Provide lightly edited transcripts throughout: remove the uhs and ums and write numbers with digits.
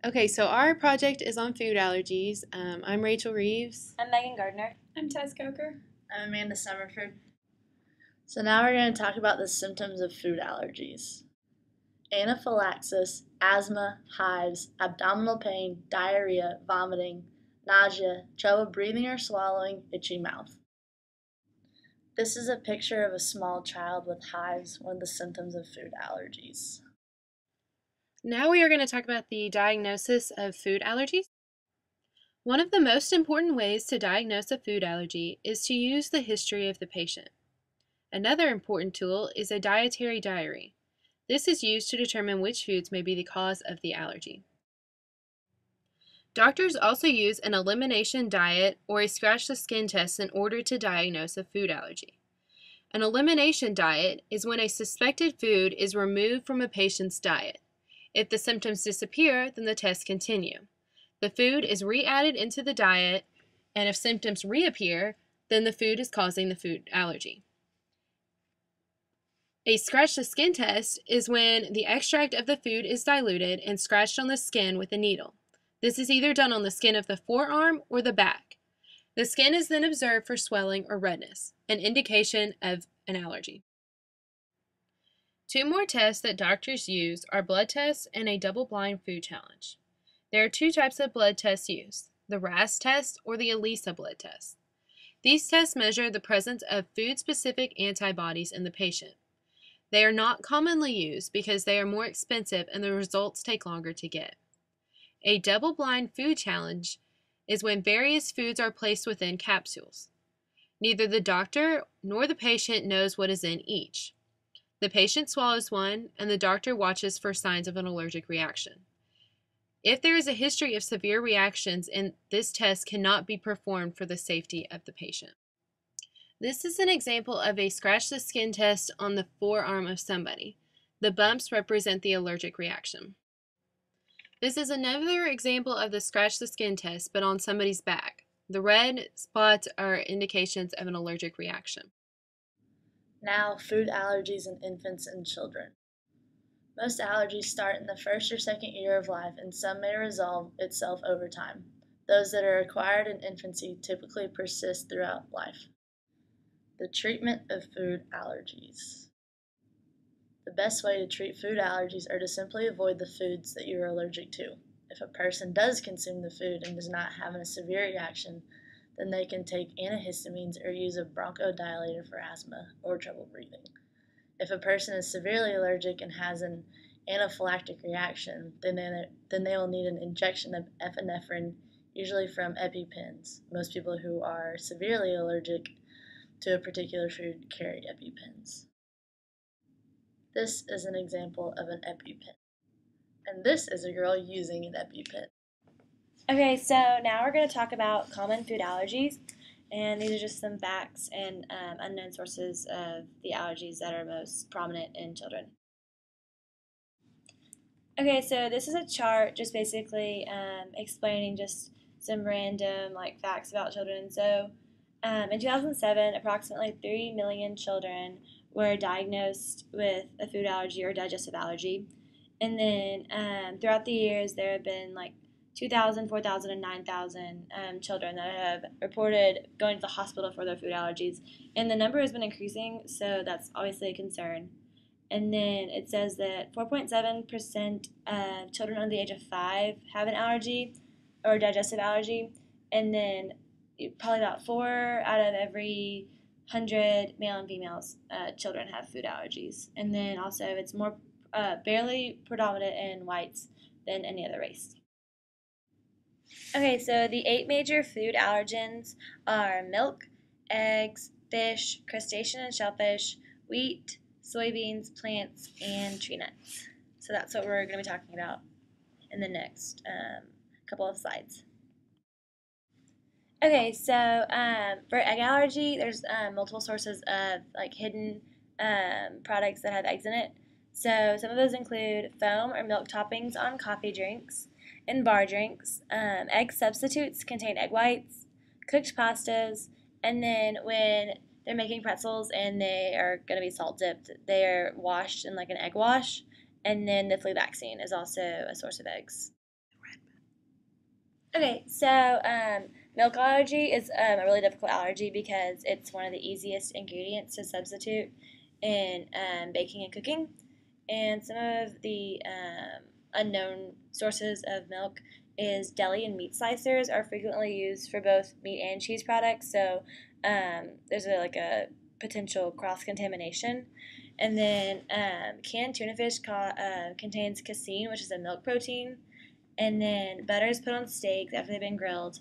Okay, so our project is on food allergies. I'm Rachel Reeves. I'm Megan Gardner. I'm Tess Coker. I'm Amanda Summerford. So now we're going to talk about the symptoms of food allergies. Anaphylaxis, asthma, hives, abdominal pain, diarrhea, vomiting, nausea, trouble breathing or swallowing, itchy mouth. This is a picture of a small child with hives, one of the symptoms of food allergies. Now we are going to talk about the diagnosis of food allergies. One of the most important ways to diagnose a food allergy is to use the history of the patient. Another important tool is a dietary diary. This is used to determine which foods may be the cause of the allergy. Doctors also use an elimination diet or a scratch the skin test in order to diagnose a food allergy. An elimination diet is when a suspected food is removed from a patient's diet. If the symptoms disappear, then the tests continue. The food is re-added into the diet, and if symptoms reappear, then the food is causing the food allergy. A scratch the skin test is when the extract of the food is diluted and scratched on the skin with a needle. This is either done on the skin of the forearm or the back. The skin is then observed for swelling or redness, an indication of an allergy. Two more tests that doctors use are blood tests and a double-blind food challenge. There are two types of blood tests used, the RAS test or the ELISA blood test. These tests measure the presence of food-specific antibodies in the patient. They are not commonly used because they are more expensive and the results take longer to get. A double-blind food challenge is when various foods are placed within capsules. Neither the doctor nor the patient knows what is in each. The patient swallows one, and the doctor watches for signs of an allergic reaction. If there is a history of severe reactions, this test cannot be performed for the safety of the patient. This is an example of a scratch the skin test on the forearm of somebody. The bumps represent the allergic reaction. This is another example of the scratch the skin test, but on somebody's back. The red spots are indications of an allergic reaction. Now, food allergies in infants and children. Most allergies start in the first or second year of life, and some may resolve itself over time. Those that are acquired in infancy typically persist throughout life. The treatment of food allergies. The best way to treat food allergies are to simply avoid the foods that you are allergic to. If a person does consume the food and does not have a severe reaction, then they can take antihistamines or use a bronchodilator for asthma or trouble breathing. If a person is severely allergic and has an anaphylactic reaction, then they will need an injection of epinephrine, usually from EpiPens. Most people who are severely allergic to a particular food carry EpiPens. This is an example of an EpiPen. And this is a girl using an EpiPen. Okay, so now we're going to talk about common food allergies, and these are just some facts and unknown sources of the allergies that are most prominent in children. Okay, so this is a chart just basically explaining just some random facts about children. So in 2007, approximately 3 million children were diagnosed with a food allergy or digestive allergy. And then throughout the years, there have been 2,000, 4,000, and 9,000 children that have reported going to the hospital for their food allergies. And the number has been increasing, so that's obviously a concern. And then it says that 4.7% of children under the age of 5 have an allergy or digestive allergy. And then probably about 4 out of every 100 male and females children have food allergies. And then also it's more barely predominant in whites than any other race. Okay, so the 8 major food allergens are milk, eggs, fish, crustacean and shellfish, wheat, soybeans, plants, and tree nuts. So that's what we're going to be talking about in the next couple of slides. Okay, so for egg allergy, there's multiple sources of hidden products that have eggs in it. So some of those include foam or milk toppings on coffee drinks and bar drinks. Egg substitutes contain egg whites, cooked pastas, and then when they're making pretzels and they are going to be salt dipped, they are washed in an egg wash. And then the flu vaccine is also a source of eggs. Red Okay, so milk allergy is a really difficult allergy because it's one of the easiest ingredients to substitute in baking and cooking. And some of the unknown sources of milk is deli and meat slicers are frequently used for both meat and cheese products. So there's like a potential cross contamination. And then canned tuna fish contains casein, which is a milk protein. And then butter is put on steaks after they've been grilled.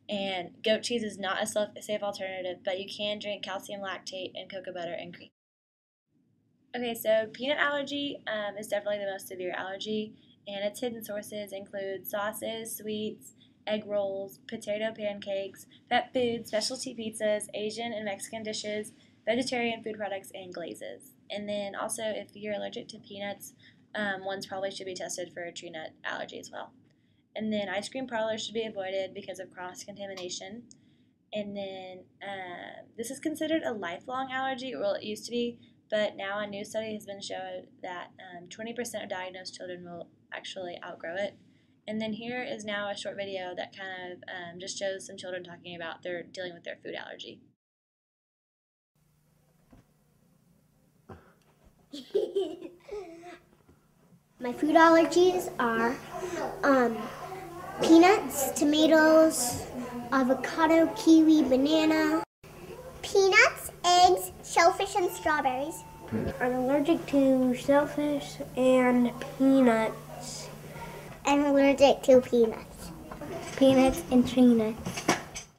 And goat cheese is not a safe alternative, but you can drink calcium lactate and cocoa butter and cream. Okay, so peanut allergy is definitely the most severe allergy, and its hidden sources include sauces, sweets, egg rolls, potato pancakes, pet foods, specialty pizzas, Asian and Mexican dishes, vegetarian food products, and glazes. And then also, if you're allergic to peanuts, ones probably should be tested for a tree nut allergy as well. And then ice cream parlors should be avoided because of cross contamination. And then this is considered a lifelong allergy, well, it used to be, but now a new study has been showed that 20% of diagnosed children will actually outgrow it. And then here is now a short video that kind of just shows some children talking about their dealing with their food allergy. My food allergies are peanuts, tomatoes, avocado, kiwi, banana. Peanuts, eggs, shellfish, and strawberries. I'm allergic to shellfish and peanuts. I'm allergic to peanuts. Peanuts and tree nuts.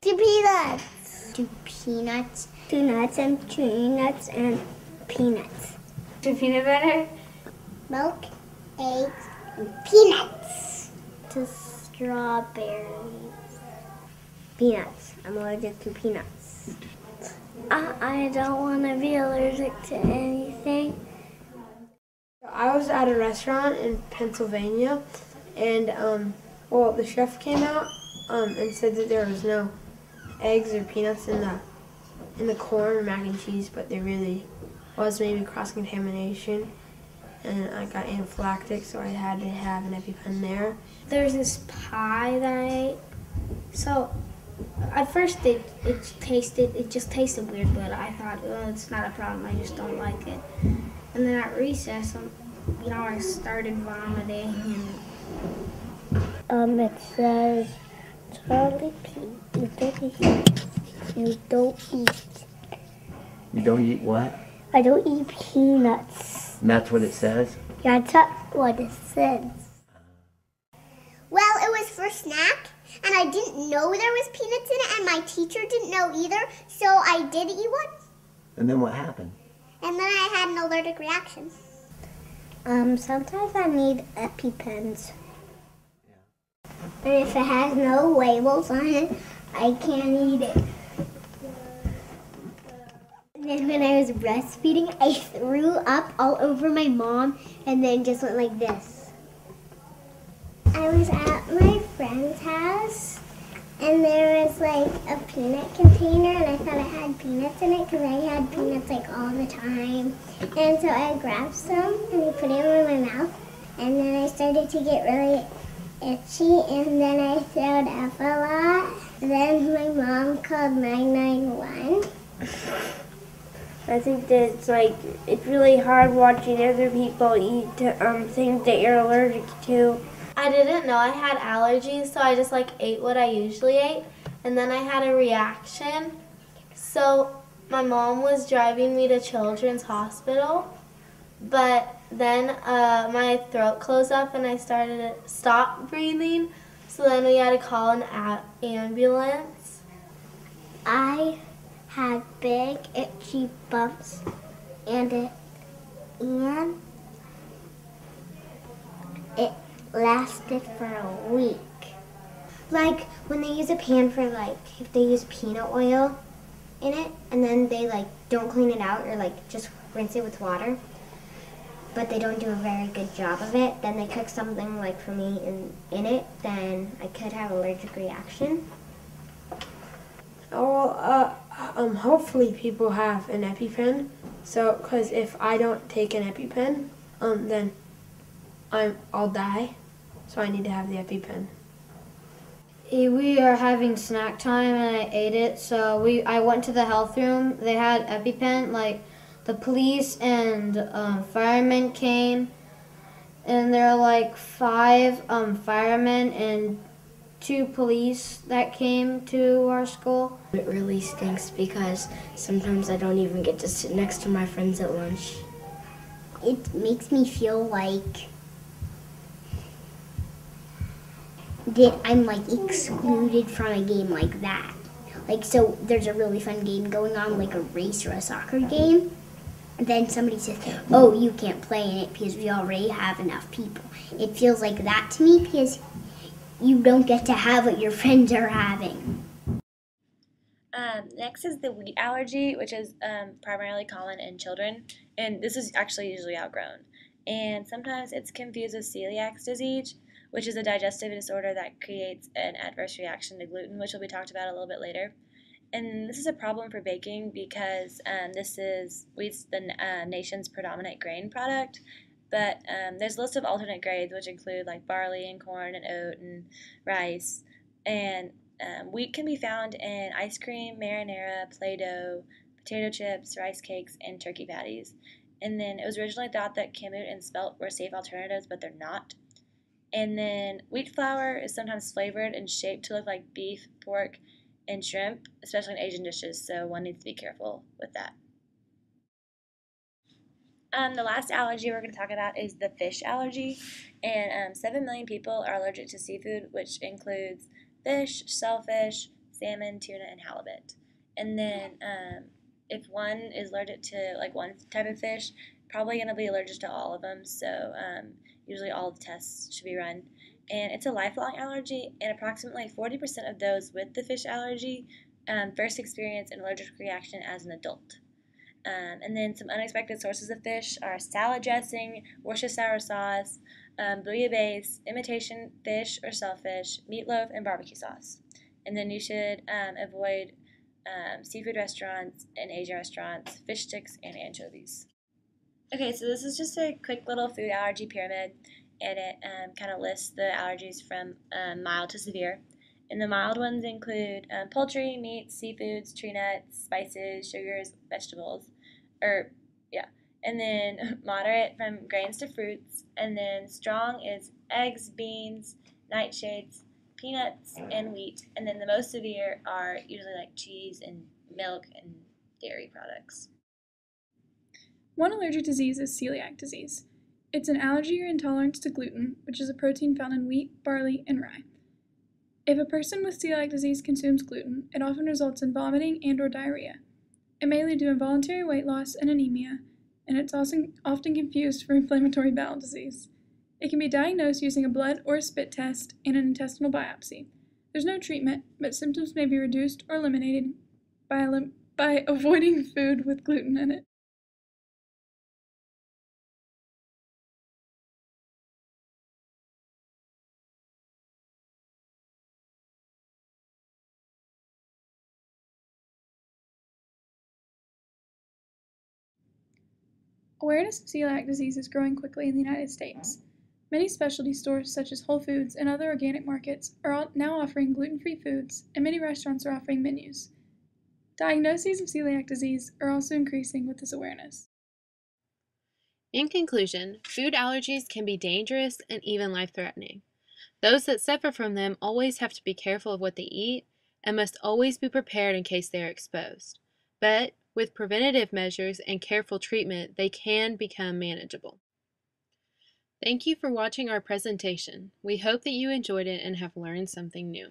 To peanuts. To peanuts. To nuts and tree nuts and peanuts. To peanut butter. Milk, eggs, and peanuts. To strawberries. Peanuts. I'm allergic to peanuts. I don't want to be allergic to anything. I was at a restaurant in Pennsylvania, and the chef came out and said that there was no eggs or peanuts in the corn or mac and cheese, but there really was maybe cross contamination, and I got anaphylactic, so I had to have an EpiPen there. There's this pie that I ate. So at first it just tasted weird, but I thought, oh, it's not a problem, I just don't like it. And then at recess, I started vomiting. It says, Charlie Pete, you don't eat. You don't eat what? I don't eat peanuts. And that's what it says? That's what it says. Well, it was for snack, and I didn't know there was peanuts in it, and my teacher didn't know either, so I did eat one. And then what happened? And then I had an allergic reaction. Sometimes I need EpiPens. And if it has no labels on it, I can't eat it. And then when I was breastfeeding, I threw up all over my mom and then just went like this. I was at my friend's house and there was like a peanut container and I thought it had peanuts in it because I had peanuts like all the time. And so I grabbed some and I put it in my mouth and then I started to get really itchy and then I threw up a lot. Then my mom called 911. I think that it's really hard watching other people eat things that you're allergic to. I didn't know I had allergies, so I just ate what I usually ate, and then I had a reaction. So my mom was driving me to Children's Hospital, but then my throat closed up and I started to stop breathing, so then we had to call an ambulance. I had big itchy bumps and it lasted for a week. Like when they use a pan for if they use peanut oil in it and then they don't clean it out or just rinse it with water, but they don't do a very good job of it, then they cook something for me in it, then I could have an allergic reaction. Hopefully people have an EpiPen. So, because if I don't take an EpiPen, then I'll die. So I need to have the EpiPen. We are having snack time and I ate it. So I went to the health room. They had EpiPen. Like the police and firemen came, and there are like 5 firemen and 2 police that came to our school. It really stinks because sometimes I don't even get to sit next to my friends at lunch. It makes me feel like that I'm like excluded from a game like that. Like, so there's a really fun game going on, like a race or a soccer game. And then somebody says, oh, you can't play in it because we already have enough people. It feels like that to me because you don't get to have what your friends are having. Next is the wheat allergy, which is primarily common in children, and this is actually usually outgrown. And sometimes it's confused with celiac disease, which is a digestive disorder that creates an adverse reaction to gluten, which will be talked about a little bit later. And this is a problem for baking because wheat's the nation's predominant grain product, but there's a list of alternate grains which include like barley and corn and oat and rice. And wheat can be found in ice cream, marinara, Play-Doh, potato chips, rice cakes, and turkey patties. And then it was originally thought that kamut and spelt were safe alternatives, but they're not. And then wheat flour is sometimes flavored and shaped to look like beef, pork, and shrimp, especially in Asian dishes, so one needs to be careful with that. The last allergy we're going to talk about is the fish allergy, and 7 million people are allergic to seafood, which includes fish, shellfish, salmon, tuna, and halibut. And then if one is allergic to like one type of fish, probably going to be allergic to all of them, so usually all the tests should be run. And it's a lifelong allergy, and approximately 40% of those with the fish allergy first experience an allergic reaction as an adult. And then some unexpected sources of fish are salad dressing, Worcestershire sauce, bouillabaisse, imitation fish or shellfish, meatloaf, and barbecue sauce. And then you should avoid seafood restaurants and Asian restaurants, fish sticks, and anchovies. Okay, so this is just a quick little food allergy pyramid, and it kind of lists the allergies from mild to severe. And the mild ones include poultry, meats, seafoods, tree nuts, spices, sugars, vegetables, and then moderate from grains to fruits, and then strong is eggs, beans, nightshades, peanuts, and wheat, and then the most severe are usually like cheese and milk and dairy products. One allergic disease is celiac disease. It's an allergy or intolerance to gluten, which is a protein found in wheat, barley, and rye. If a person with celiac disease consumes gluten, it often results in vomiting and/or diarrhea. It may lead to involuntary weight loss and anemia, and it's also often confused for inflammatory bowel disease. It can be diagnosed using a blood or a spit test and an intestinal biopsy. There's no treatment, but symptoms may be reduced or eliminated by avoiding food with gluten in it. Awareness of celiac disease is growing quickly in the United States. Many specialty stores, such as Whole Foods and other organic markets, are now offering gluten-free foods, and many restaurants are offering menus. Diagnoses of celiac disease are also increasing with this awareness. In conclusion, food allergies can be dangerous and even life-threatening. Those that suffer from them always have to be careful of what they eat and must always be prepared in case they are exposed. But with preventative measures and careful treatment, they can become manageable. Thank you for watching our presentation. We hope that you enjoyed it and have learned something new.